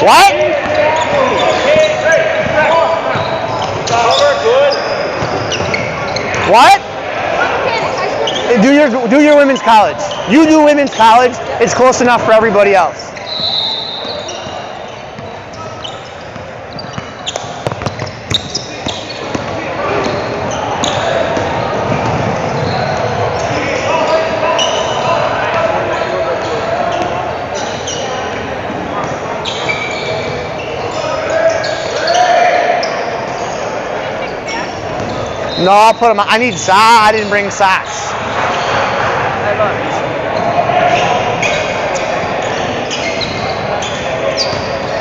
What? What? Do your women's college. You do women's college, it's close enough for everybody else. No, I'll put them on. I need socks. I didn't bring socks.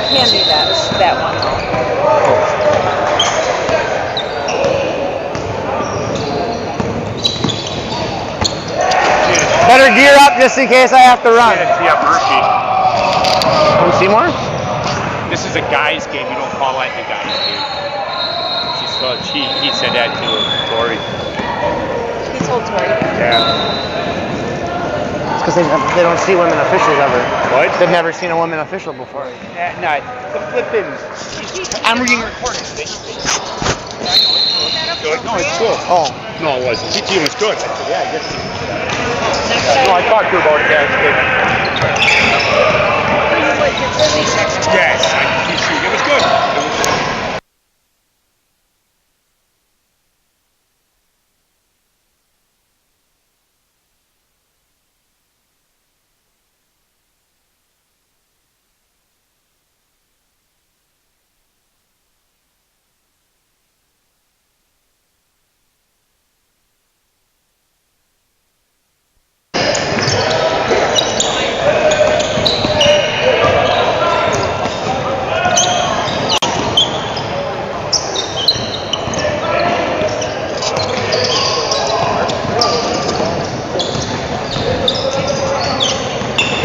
Hand me that one. Better gear up just in case I have to run. Yeah, Murphy. Want to see more? This is a guy's game. You don't call that the guy's game. He said that to Tori. He told Tori. Yeah. It's because they don't see women officials ever. What? They've never seen a woman official before. No, the flipping. I'm reading recordings. Good. No, it's good. Oh. No, it wasn't. Your team was good. I said, yeah, I guess. No, I talked to her about that. Yes, it was good.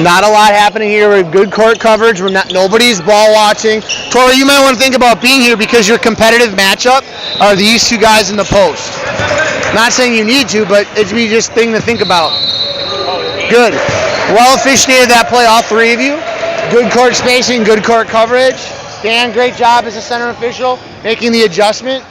Not a lot happening here. We're good court coverage. Nobody's ball watching. Tori, you might want to think about being here because your competitive matchup are these two guys in the post. Not saying you need to, but it'd be just a thing to think about. Good. Well officiated that play, all three of you. Good court spacing, good court coverage. Dan, great job as a center official, making the adjustment.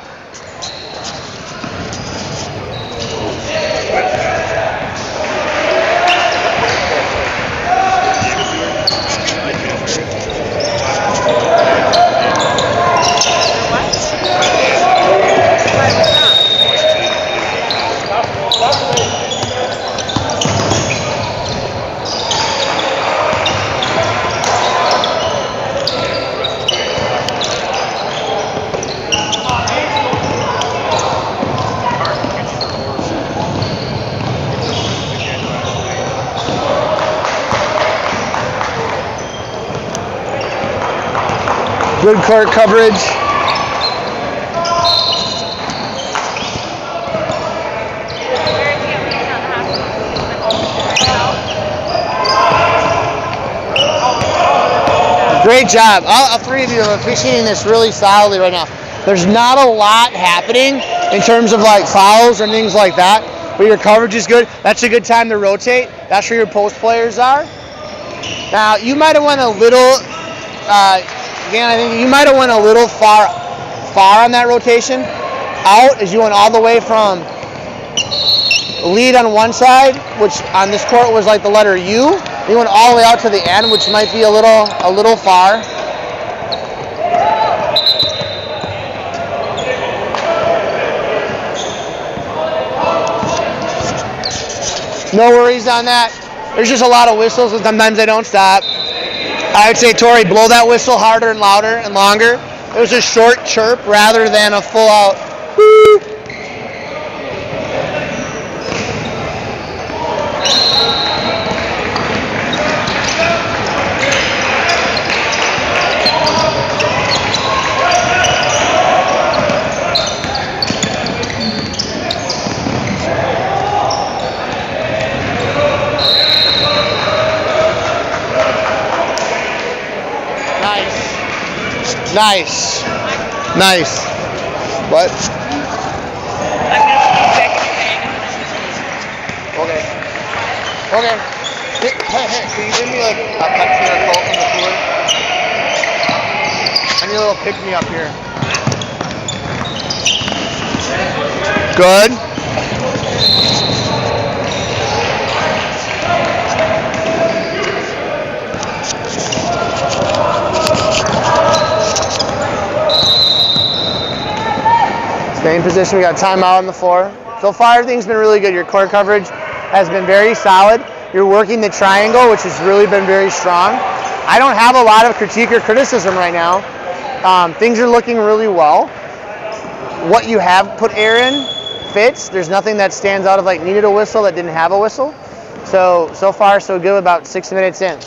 Good court coverage. Great job. All three of you are officiating this really solidly right now. There's not a lot happening in terms of like fouls or things like that, but your coverage is good. That's a good time to rotate. That's where your post players are. Now, you might have went a little, again, I think you might have went a little far on that rotation. Out as you went all the way from lead on one side, which on this court was like the letter U. You went all the way out to the end, which might be a little far. No worries on that. There's just a lot of whistles, and sometimes they don't stop. I would say, Tori, blow that whistle harder and louder and longer. It was a short chirp rather than a full-out whoo. Nice. Nice. What? Okay. Okay. Hey, can you give me like a Pepsi or a Coke in the cooler? a little pick me up here. Good. Stay in position. We got timeout on the floor. So far, everything's been really good. Your core coverage has been very solid. You're working the triangle, which has really been very strong. I don't have a lot of critique or criticism right now. Things are looking really well. What you have put air in fits. There's nothing that stands out of like needed a whistle that didn't have a whistle. So far so good about 6 minutes in.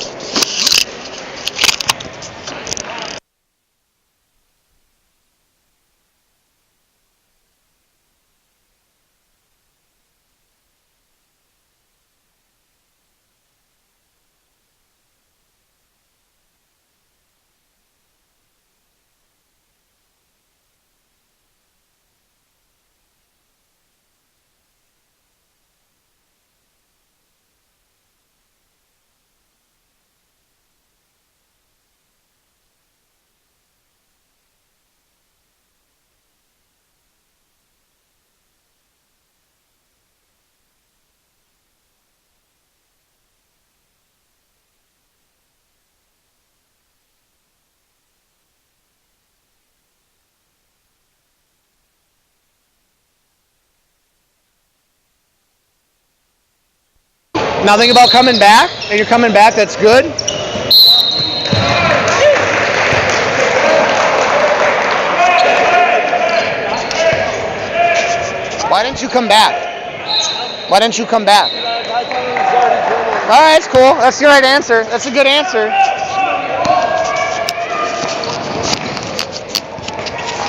Now think about coming back. If you're coming back, that's good. Why didn't you come back? Why didn't you come back? All right, that's cool. That's the right answer. That's a good answer.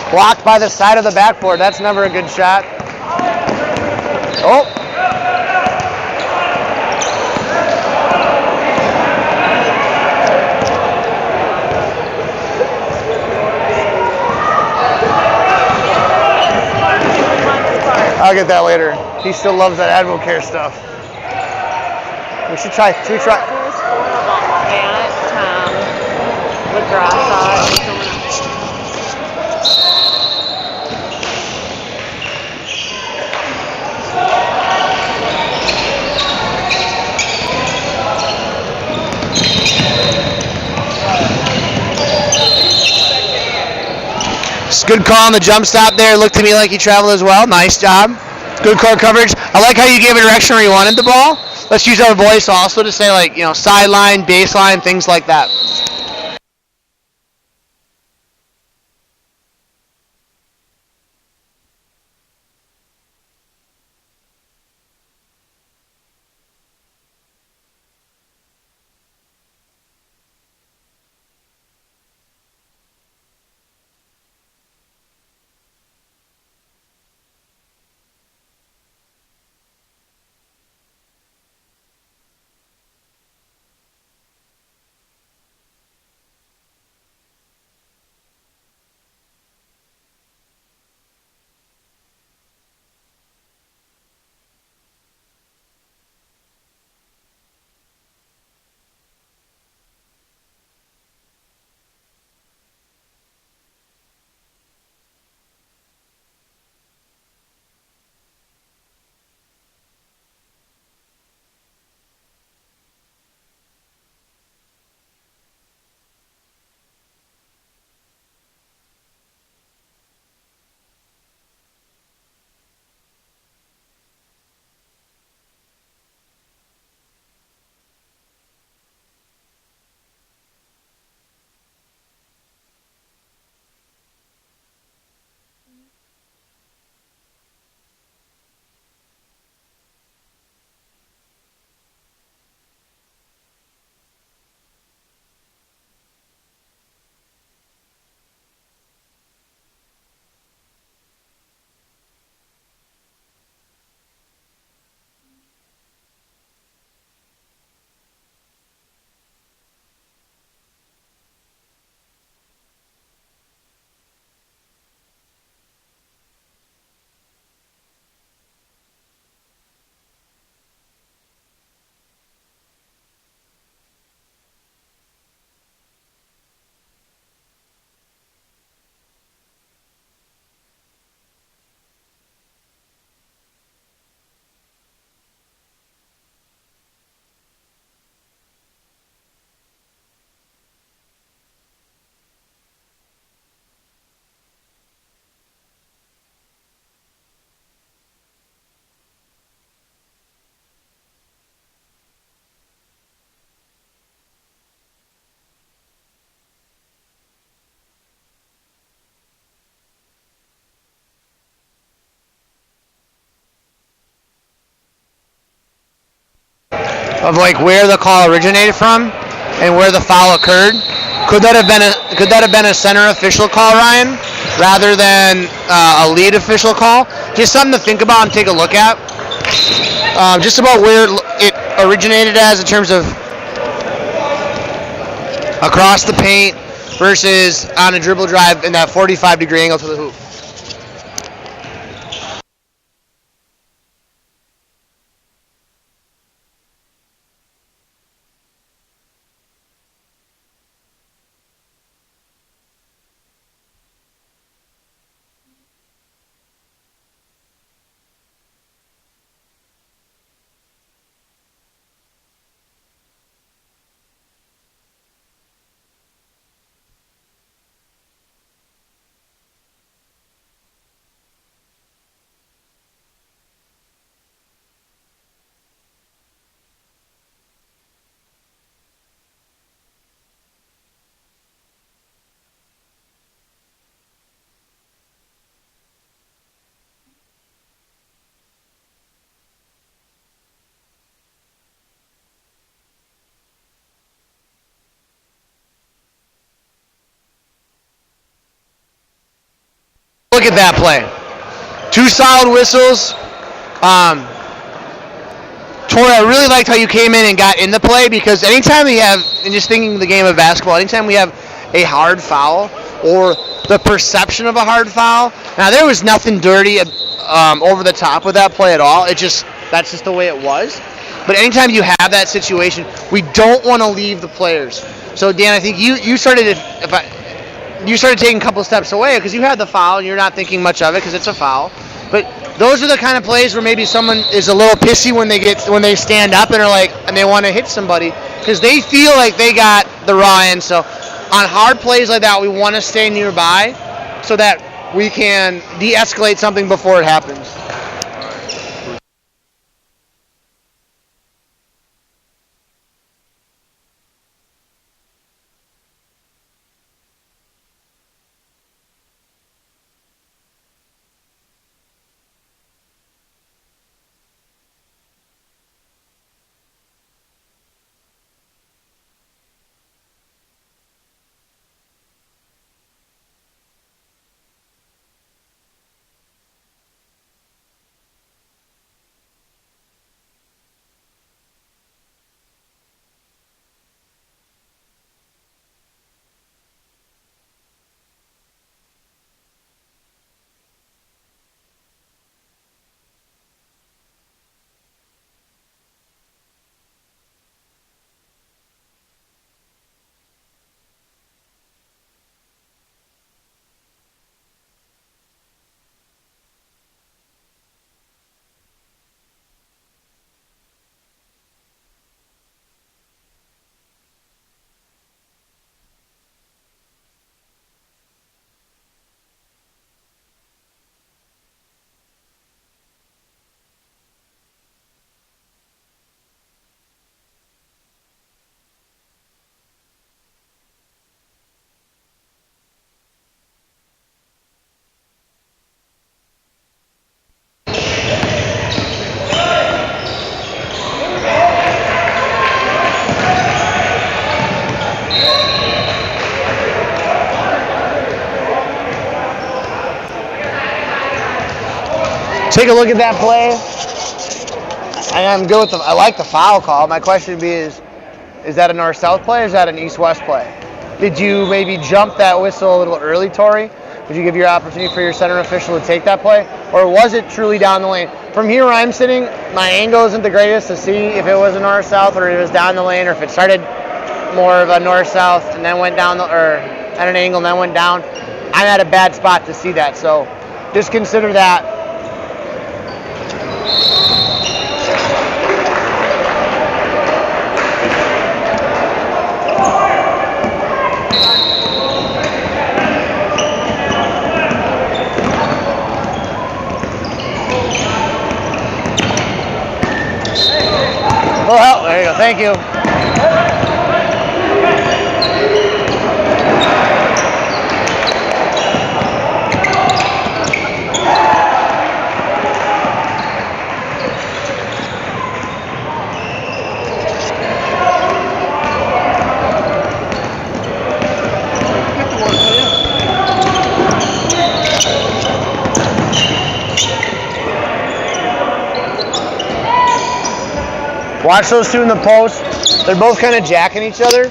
Blocked by the side of the backboard. That's never a good shot. Oh. I'll get that later. He still loves that AdvoCare stuff. We should try. It was 4 of them. Matt, Tom, LaGrassa, and someone else. It's a good call on the jump stop there. Looked to me like he traveled as well. Nice job. Good core coverage. I like how you gave a direction where you wanted the ball. Let's use our voice also to say, like, sideline, baseline, things like that. of like where the call originated from and where the foul occurred. Could that have been a center official call, Ryan, rather than a lead official call? Just something to think about and take a look at. Just about where it originated as in terms of across the paint versus on a dribble drive in that 45-degree angle to the hoop. Look at that play. 2 solid whistles. Tori, I really liked how you came in and got in the play, because anytime we have, and just thinking the game of basketball, anytime we have a hard foul or the perception of a hard foul, now there was nothing dirty over the top with that play at all. That's just the way it was. But anytime you have that situation, we don't want to leave the players. So Dan, I think you started taking a couple steps away because you had the foul and you're not thinking much of it because it's a foul. But those are the kind of plays where maybe someone is a little pissy when they stand up and they want to hit somebody because they feel like they got the raw end. So on hard plays like that, we want to stay nearby so that we can de-escalate something before it happens. Take a look at that play. And I'm good with I like the foul call. My question would be is that a north-south play or is that an east-west play? Did you maybe jump that whistle a little early, Tori? Would you give your opportunity for your center official to take that play? Or was it truly down the lane? From here where I'm sitting, my angle isn't the greatest to see if it was a north-south or if it was down the lane or if it started more of a north-south and then went down or at an angle and then went down. I'm at a bad spot to see that. So just consider that. Well, there you go. Thank you. Watch those two in the post. They're both kind of jacking each other.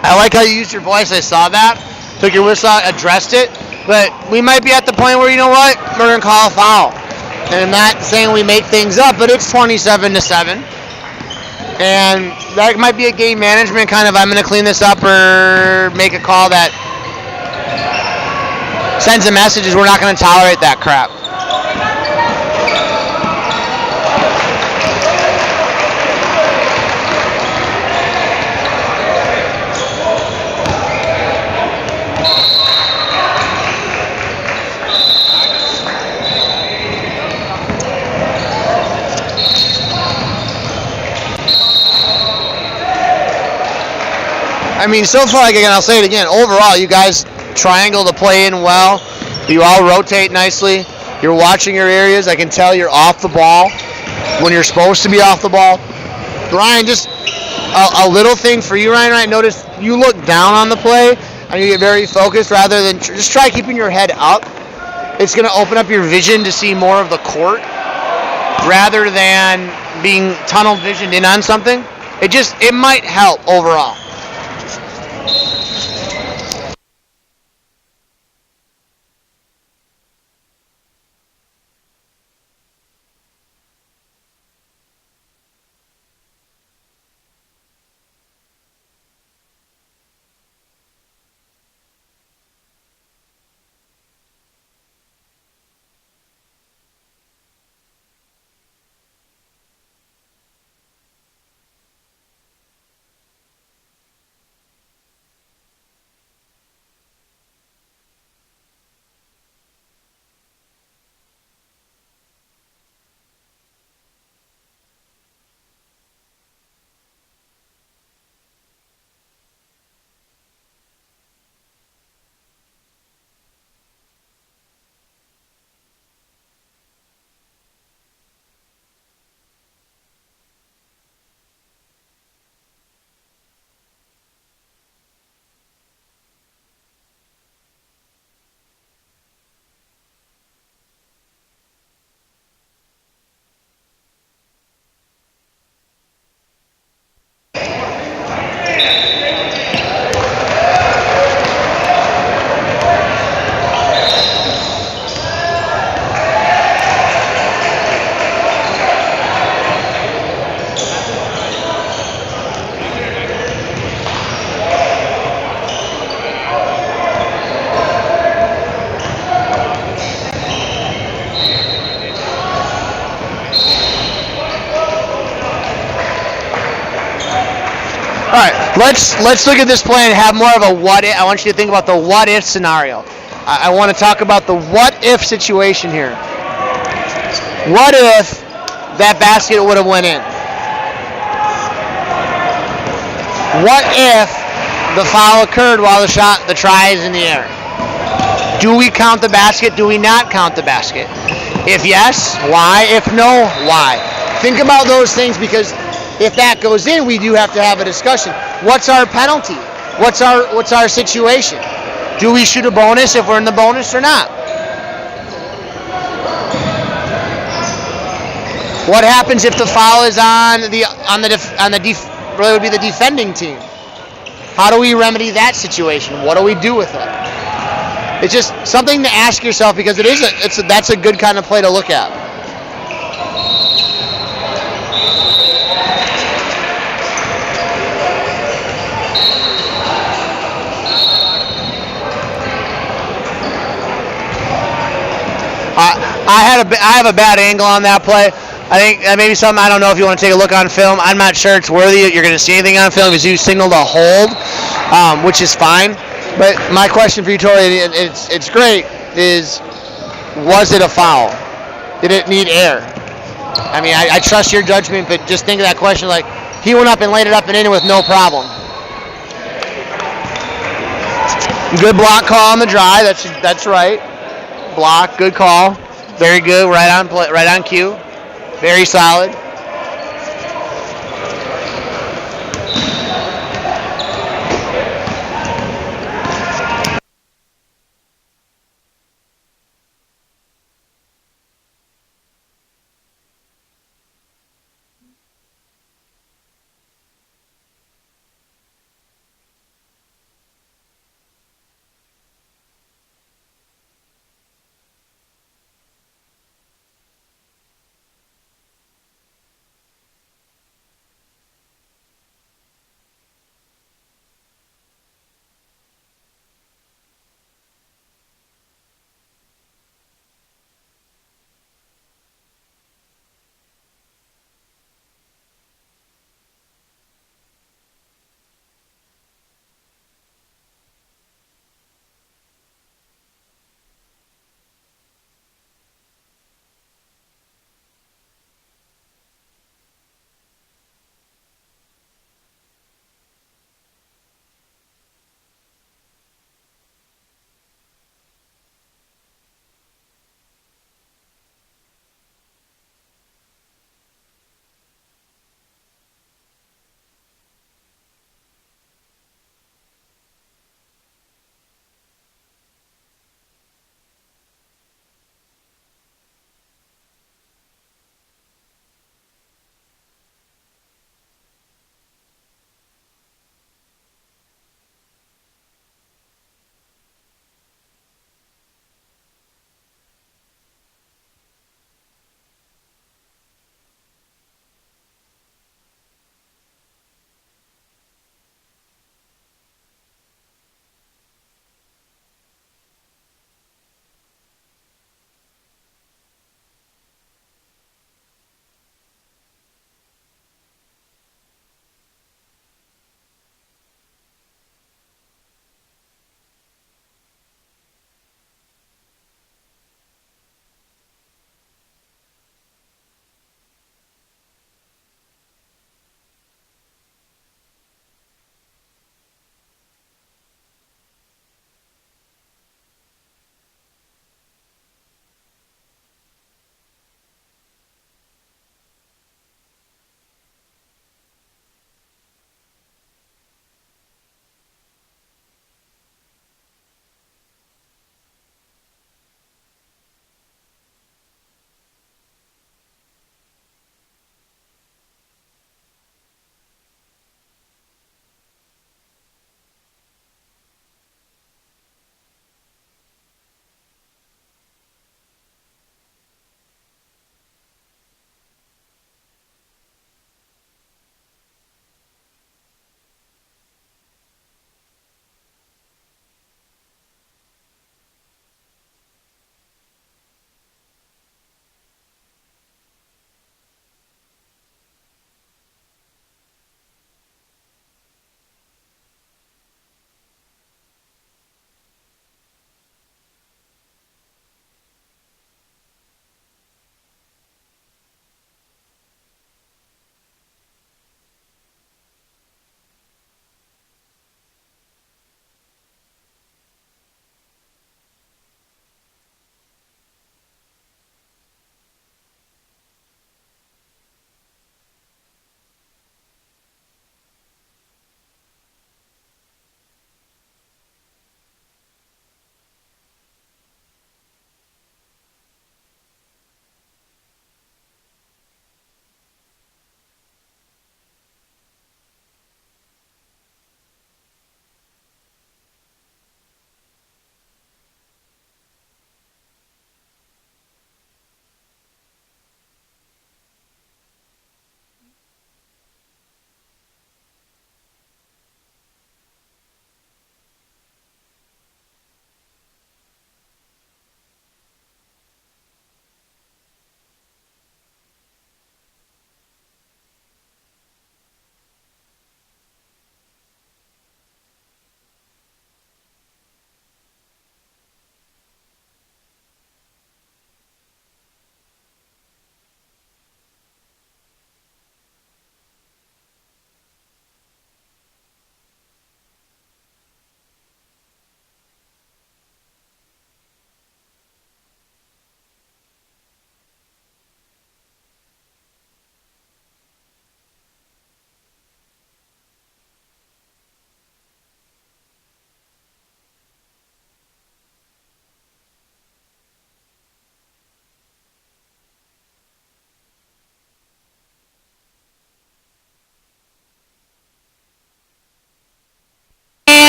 I like how you used your voice. I saw that. Took your whistle out, addressed it. But we might be at the point where, you know what? We're going to call a foul. And I'm not saying we make things up, but it's 27-7. And that might be a game management kind of, I'm going to clean this up or make a call that sends a message is we're not going to tolerate that crap. I mean, so far, again, I'll say it again, overall, you guys triangle the play in well. You all rotate nicely. You're watching your areas. I can tell you're off the ball when you're supposed to be off the ball. Ryan, just a little thing for you, Ryan. Notice you look down on the play and you get very focused rather than just try keeping your head up. It's going to open up your vision to see more of the court rather than being tunnel visioned in on something. It might help overall. All right, let's look at this play and have more of a what if. I want you to think about the what if scenario. I want to talk about the what if situation here. What if that basket would have went in? What if the foul occurred while the try is in the air? Do we count the basket? Do we not count the basket? If yes, why? If no, why? Think about those things, because if that goes in, we do have to have a discussion. What's our penalty? What's our situation? Do we shoot a bonus if we're in the bonus or not? What happens if the foul is on the defending team? How do we remedy that situation? What do we do with it? It's just something to ask yourself, because that's a good kind of play to look at. I have a bad angle on that play. I think that maybe something, I don't know if you want to take a look on film. I'm not sure it's worthy. You're going to see anything on film because you signaled a hold, which is fine. But my question for you, Tori, it's great, is was it a foul? Did it need air? I mean, I trust your judgment, but just think of that question like he went up and laid it up and in with no problem. Good block call on the drive. That's right. Block, good call. Very good, right on cue. Very solid.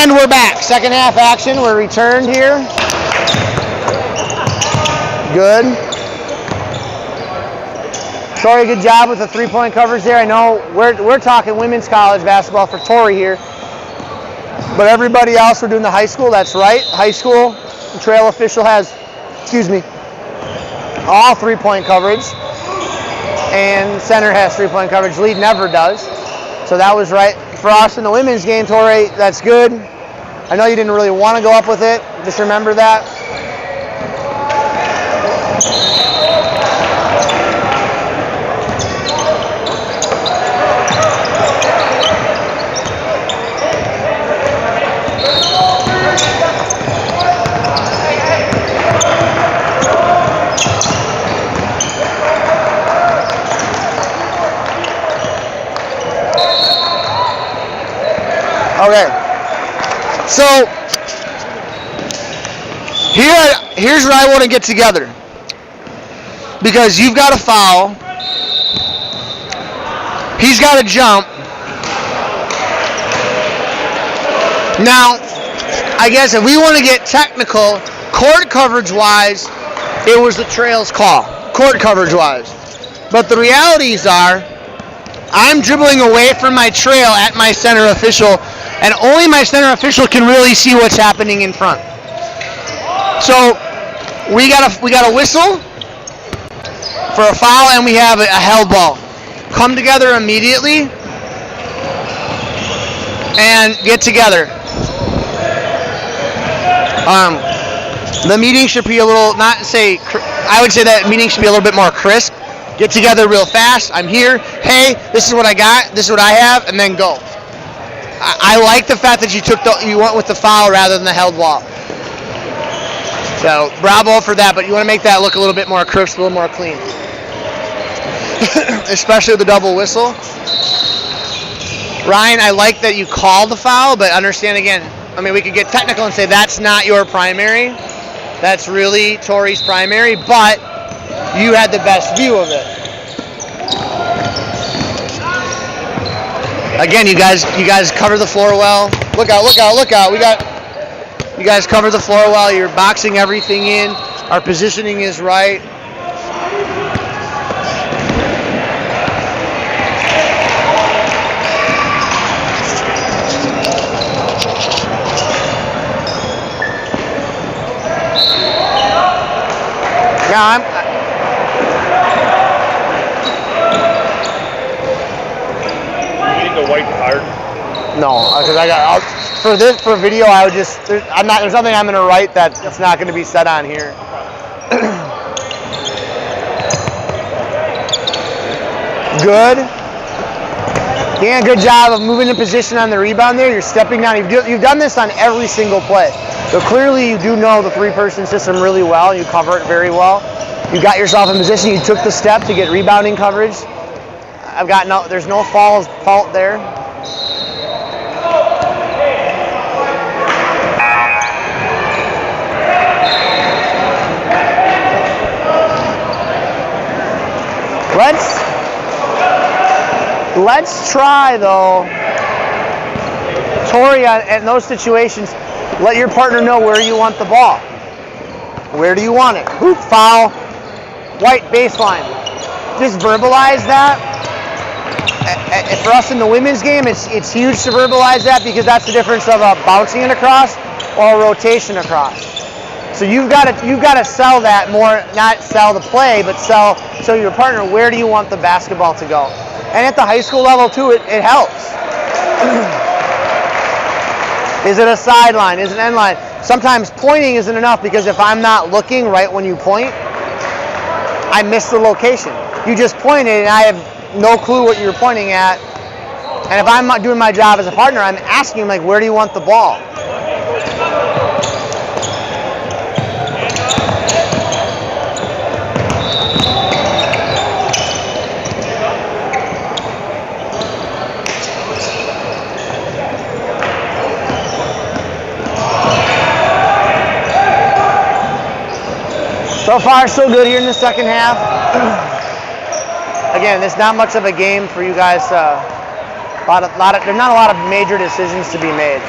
And we're back. Second half action. We're returned here. Good. Tori, good job with the three-point coverage there. I know we're talking women's college basketball for Tori here. But everybody else, we're doing the high school. That's right. High school, the trail official has, all three-point coverage. And center has three-point coverage. Lead never does. So that was right for us in the women's game, Tori. That's good. I know you didn't really want to go up with it. Just remember that. Okay, so here's where I want to get together, because you've got a foul, he's got a jump. Now, I guess if we want to get technical, court coverage-wise, it was the trail's call, court coverage-wise. But the realities are, I'm dribbling away from my trail at my center official, and only my center official can really see what's happening in front. So we got a whistle for a foul, and we have a held ball. Come together immediately and get together. The meeting should be a little, I would say that meeting should be a little bit more crisp. Get together real fast. I'm here. Hey, this is what I got. This is what I have, and then go. I like the fact that you went with the foul rather than the held ball. So bravo for that. But you want to make that look a little bit more crisp, a little more clean, especially with the double whistle. Ryan, I like that you call the foul, but understand again. I mean, we could get technical and say that's not your primary. That's really Tori's primary, but you had the best view of it. Again, you guys cover the floor well. Look out, look out, look out. You guys cover the floor well. You're boxing everything in. Our positioning is right. Yeah, The white card? No, because for video I would just there's nothing I'm gonna write that's not gonna be said on here. Good. Dan, good job of moving the position on the rebound there. You're stepping down. You've done this on every single play. So clearly you do know the three-person system really well. You cover it very well. You got yourself in position. You took the step to get rebounding coverage. There's no fault there. Let's try though, Tori, in those situations, let your partner know where you want the ball. Where do you want it? Hoop, foul, white baseline. Just verbalize that. For us in the women's game, it's huge to verbalize that, because that's the difference of bouncing it across or a rotation across. So you've got to sell that more, not sell the play, but sell your partner, where do you want the basketball to go? And at the high school level too, it helps. Is it a sideline? Is it an end line? Sometimes pointing isn't enough, because if I'm not looking right when you point, I miss the location. You just pointed and I have no clue what you're pointing at. And if I'm not doing my job as a partner, I'm asking, like, where do you want the ball? So far, so good here in the second half. Again, there's not much of a game for you guys. There's not a lot of major decisions to be made.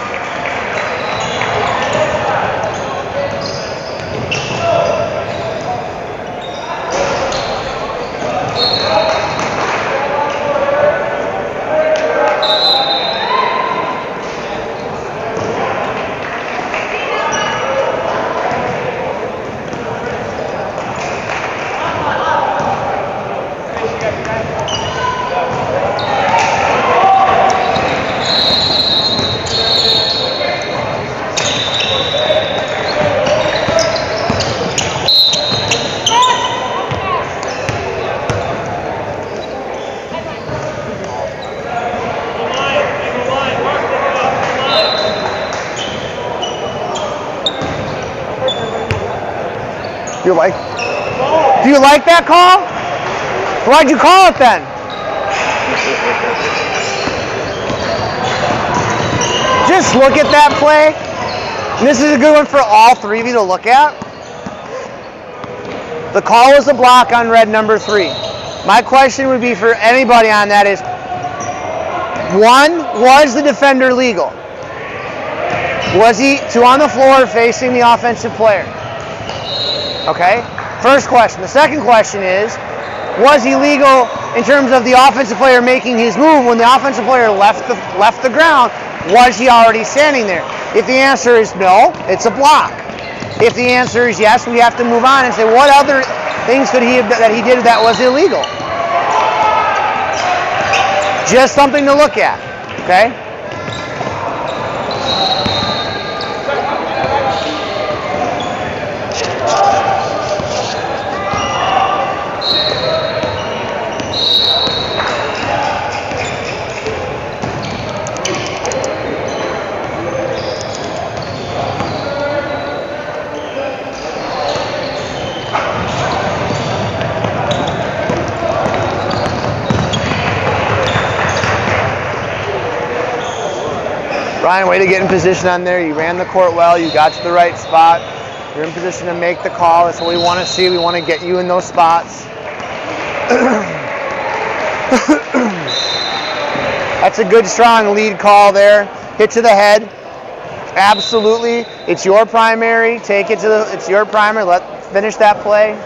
Do you like that call? Why'd you call it then? Just look at that play. And this is a good one for all three of you to look at. The call was a block on red number 3. My question would be for anybody on that is, 1, was the defender legal? Was he on the floor facing the offensive player? Okay, first question. The second question is, was he legal in terms of the offensive player making his move when the offensive player left the ground? Was he already standing there? If the answer is no, it's a block. If the answer is yes, we have to move on and say what other things could he have that he did that was illegal. Just something to look at. Okay. Ryan, way to get in position on there. You ran the court well. You got to the right spot. You're in position to make the call. That's what we want to see. We want to get you in those spots. That's a good, strong lead call there. Hit to the head. Absolutely. It's your primary. Take it to the. It's your primary. Finish that play.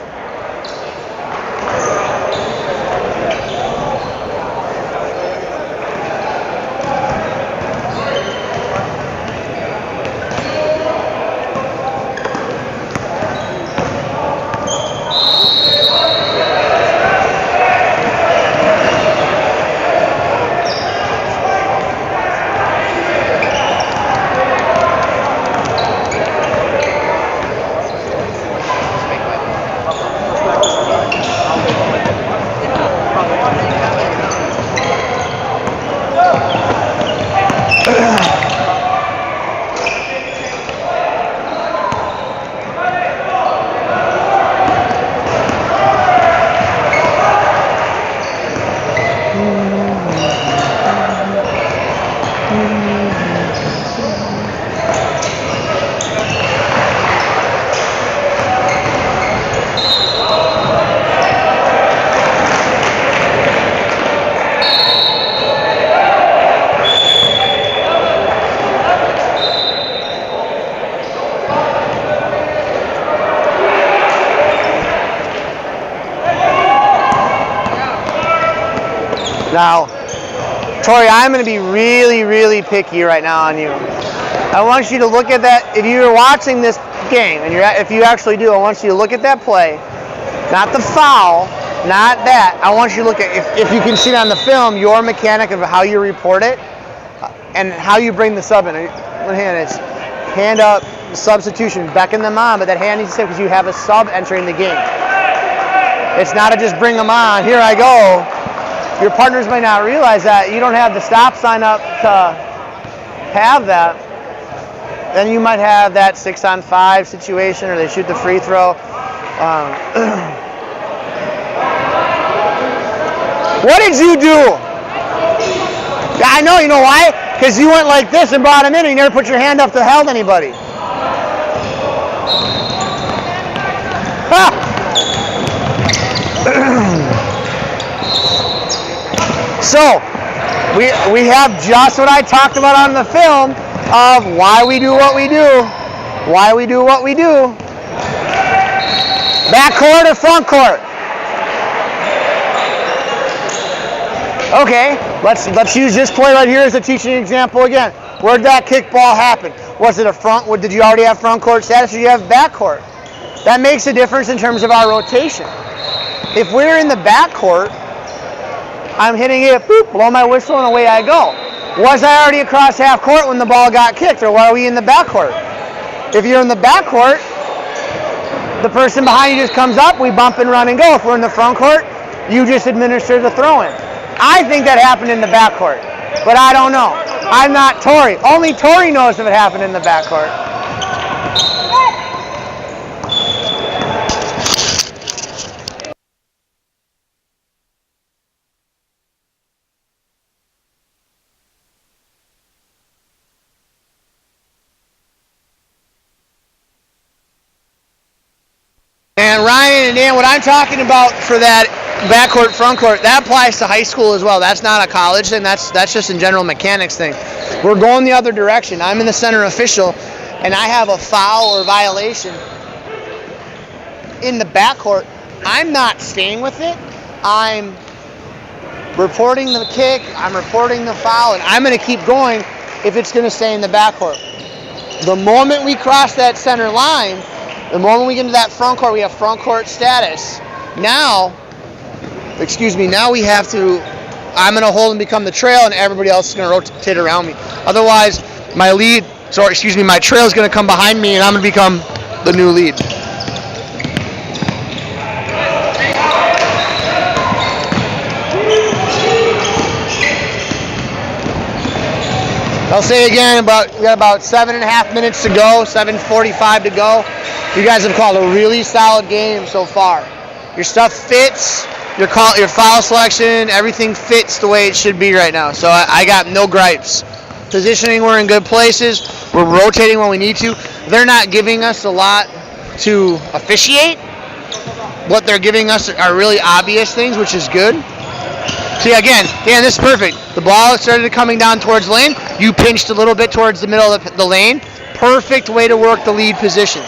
Now, Tori, I'm going to be really, really picky right now on you. I want you to look at that. If you're watching this game, and if you actually do, I want you to look at that play. Not the foul, not that. I want you to look at, if you can see it on the film, your mechanic of how you report it and how you bring the sub in. One hand is hand up, substitution, beckon them on, but that hand needs to stay because you have a sub entering the game. It's not to just bring them on, here I go. Your partners may not realize that. You don't have the stop sign up to have that. Then you might have that 6-on-5 situation, or they shoot the free throw. What did you do? I know, you know why? Because you went like this and brought him in and you never put your hand up to held anybody. So, we have just what I talked about on the film of why we do what we do. Why we do what we do. Back court or front court? Okay, let's use this play right here as a teaching example again. Where did that kickball happen? Was it a front? Did you already have front court status or did you have back court? That makes a difference in terms of our rotation. If we're in the back court, I'm hitting it, boop, blow my whistle, and away I go. Was I already across half court when the ball got kicked, or why are we in the back court? If you're in the back court, the person behind you just comes up, we bump and run and go. If we're in the front court, you just administer the throw-in. I think that happened in the back court, but I don't know. I'm not Tori. Only Tori knows if it happened in the back court. And Ryan and Dan, what I'm talking about for that backcourt, frontcourt, that applies to high school as well. That's not a college thing. That's just in general mechanics thing. We're going the other direction. I'm in the center official, and I have a foul or violation in the backcourt. I'm not staying with it. I'm reporting the kick. I'm reporting the foul, and I'm going to keep going if it's going to stay in the backcourt. The moment we cross that center line, the moment we get into that front court, we have front court status. Now we have to, I'm going to hold and become the trail, and everybody else is going to rotate around me. Otherwise, my trail is going to come behind me, and I'm going to become the new lead. I'll say again, we got about 7.5 minutes to go, 7:45 to go. You guys have called a really solid game so far. Your stuff fits, your foul selection, everything fits the way it should be right now. So I got no gripes. Positioning, we're in good places. We're rotating when we need to. They're not giving us a lot to officiate. What they're giving us are really obvious things, which is good. See, again, Dan, this is perfect. The ball started coming down towards the lane. You pinched a little bit towards the middle of the lane. Perfect way to work the lead position.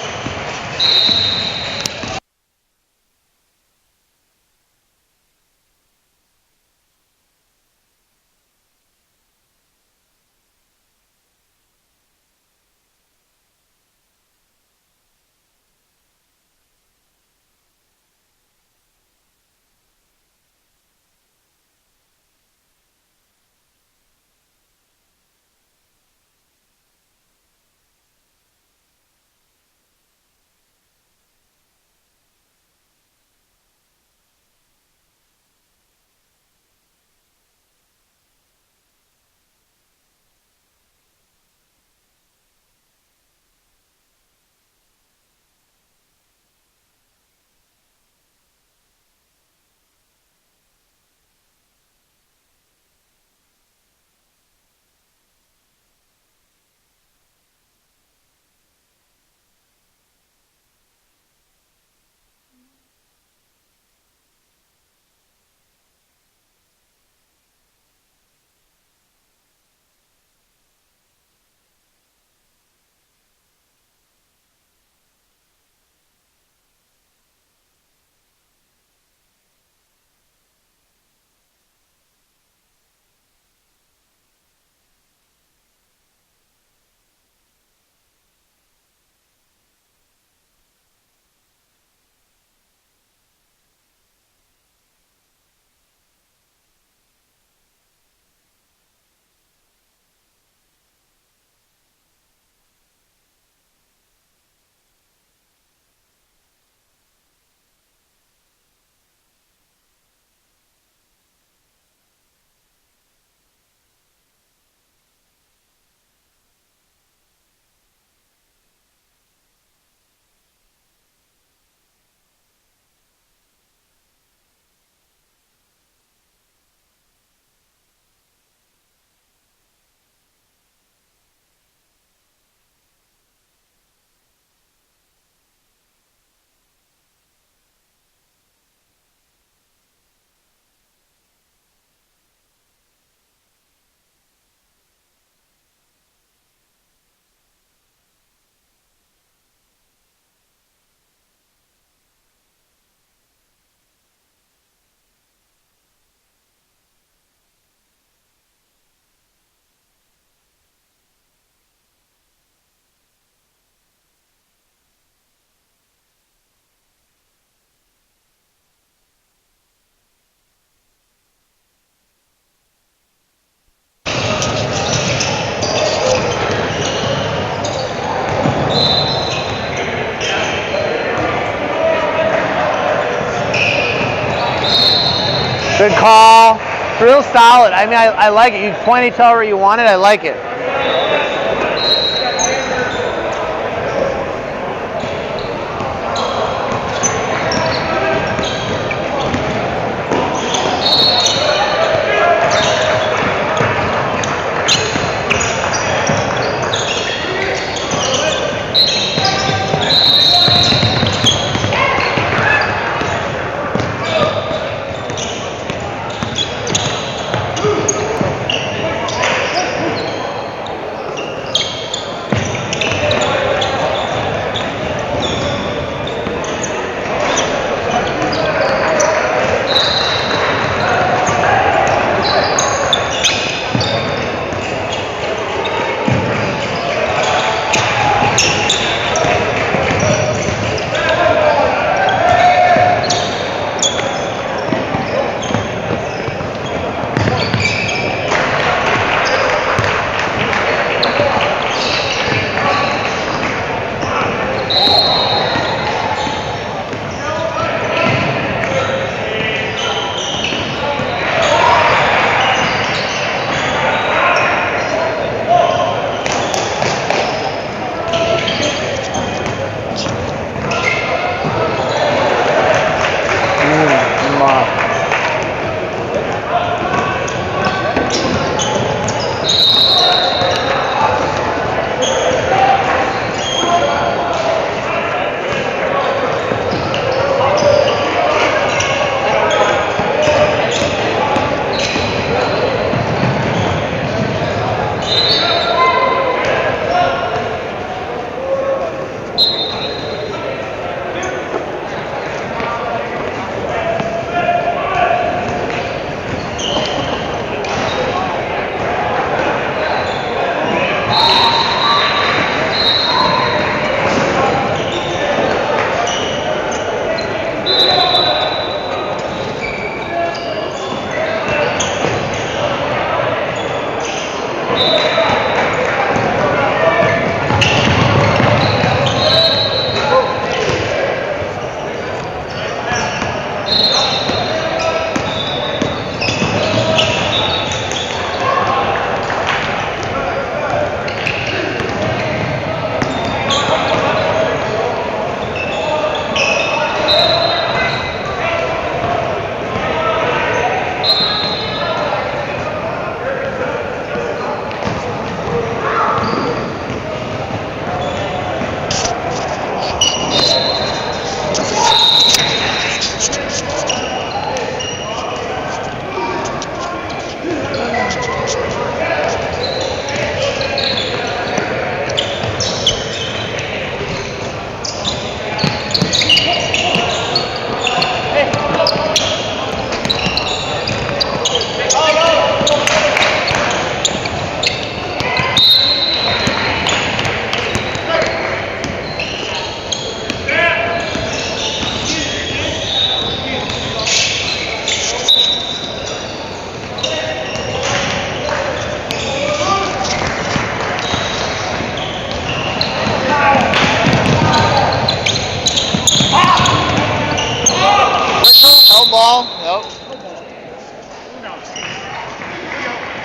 Good call. Real solid. I mean, I like it. You point it to where you want it. I like it.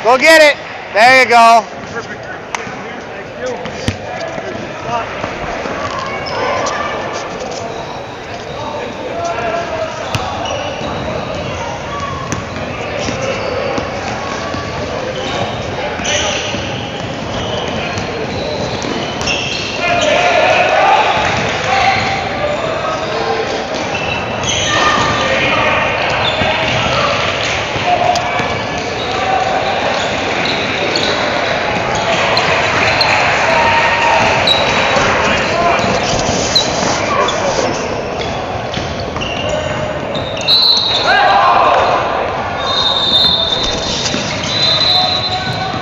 Go get it. There you go. Perfect. Thank you.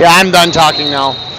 Yeah, I'm done talking now.